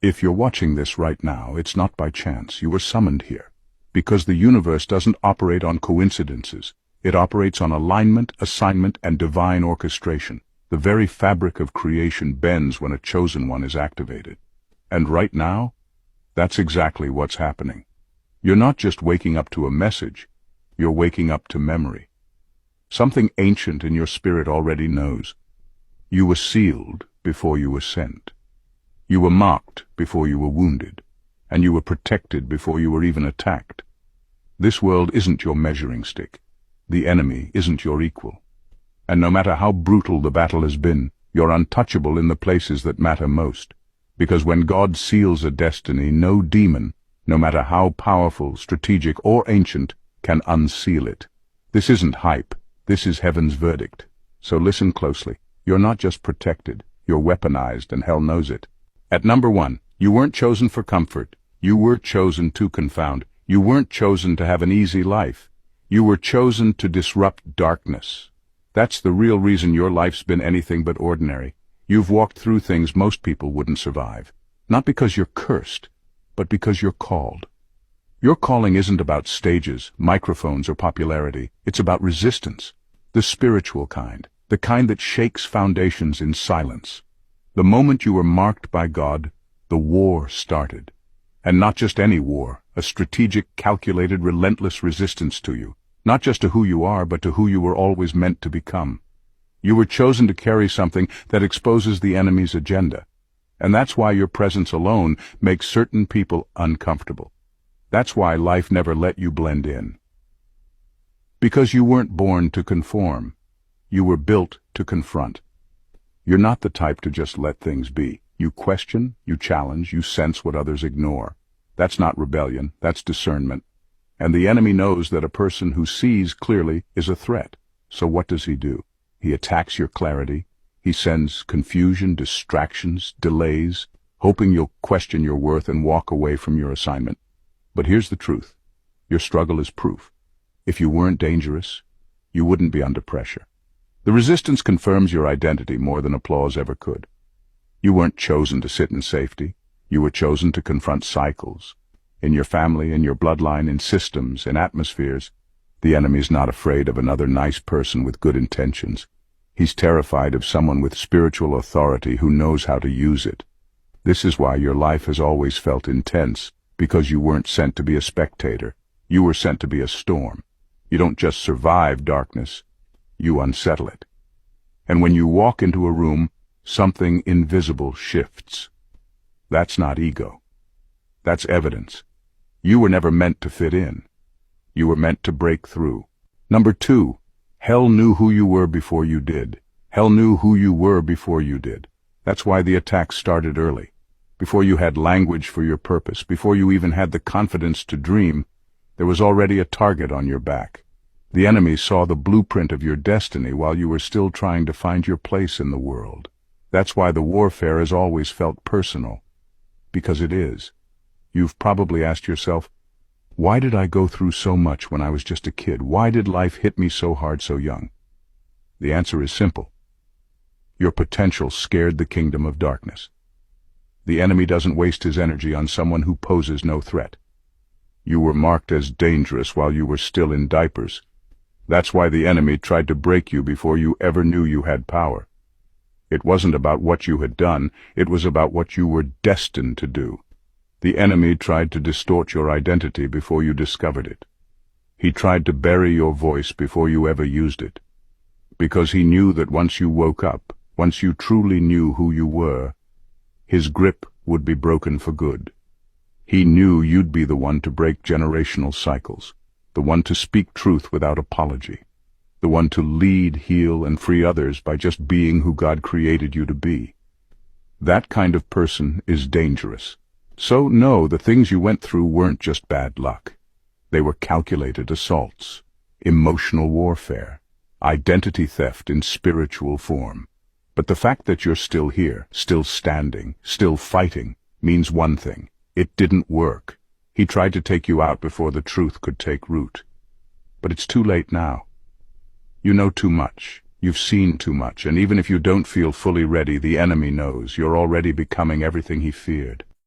If you're watching this right now, it's not by chance. You were summoned here. Because the universe doesn't operate on coincidences. It operates on alignment, assignment, and divine orchestration. The very fabric of creation bends when a chosen one is activated. And right now, that's exactly what's happening. You're not just waking up to a message, you're waking up to memory. Something ancient in your spirit already knows. You were sealed before you were sent. You were marked before you were wounded, and you were protected before you were even attacked. This world isn't your measuring stick. The enemy isn't your equal. And no matter how brutal the battle has been, you're untouchable in the places that matter most. Because when God seals a destiny, no demon, no matter how powerful, strategic, or ancient, can unseal it. This isn't hype. This is heaven's verdict. So listen closely. You're not just protected. You're weaponized, and hell knows it. At number 1, you weren't chosen for comfort. You were chosen to confound. You weren't chosen to have an easy life. You were chosen to disrupt darkness. That's the real reason your life's been anything but ordinary. You've walked through things most people wouldn't survive. Not because you're cursed, but because you're called. Your calling isn't about stages, microphones, or popularity. It's about resistance. The spiritual kind. The kind that shakes foundations in silence. The moment you were marked by God, the war started. And not just any war, a strategic, calculated, relentless resistance to you. Not just to who you are, but to who you were always meant to become. You were chosen to carry something that exposes the enemy's agenda. And that's why your presence alone makes certain people uncomfortable. That's why life never let you blend in. Because you weren't born to conform. You were built to confront. You're not the type to just let things be. You question, you challenge, you sense what others ignore. That's not rebellion, that's discernment. And the enemy knows that a person who sees clearly is a threat. So what does he do? He attacks your clarity. He sends confusion, distractions, delays, hoping you'll question your worth and walk away from your assignment. But here's the truth. Your struggle is proof. If you weren't dangerous, you wouldn't be under pressure. The resistance confirms your identity more than applause ever could. You weren't chosen to sit in safety. You were chosen to confront cycles. In your family, in your bloodline, in systems, in atmospheres. The enemy's not afraid of another nice person with good intentions. He's terrified of someone with spiritual authority who knows how to use it. This is why your life has always felt intense, because you weren't sent to be a spectator. You were sent to be a storm. You don't just survive darkness. You unsettle it. And when you walk into a room, something invisible shifts. That's not ego. That's evidence. You were never meant to fit in. You were meant to break through. Number 2, hell knew who you were before you did. Hell knew who you were before you did. That's why the attack started early. Before you had language for your purpose, before you even had the confidence to dream, there was already a target on your back. The enemy saw the blueprint of your destiny while you were still trying to find your place in the world. That's why the warfare has always felt personal. Because it is. You've probably asked yourself, why did I go through so much when I was just a kid? Why did life hit me so hard so young? The answer is simple. Your potential scared the kingdom of darkness. The enemy doesn't waste his energy on someone who poses no threat. You were marked as dangerous while you were still in diapers. That's why the enemy tried to break you before you ever knew you had power. It wasn't about what you had done, it was about what you were destined to do. The enemy tried to distort your identity before you discovered it. He tried to bury your voice before you ever used it. Because he knew that once you woke up, once you truly knew who you were, his grip would be broken for good. He knew you'd be the one to break generational cycles, the one to speak truth without apology, the one to lead, heal, and free others by just being who God created you to be. That kind of person is dangerous. So no, the things you went through weren't just bad luck. They were calculated assaults, emotional warfare, identity theft in spiritual form. But the fact that you're still here, still standing, still fighting, means one thing. It didn't work. He tried to take you out before the truth could take root. But it's too late now. You know too much. You've seen too much, and even if you don't feel fully ready, the enemy knows you're already becoming everything he feared.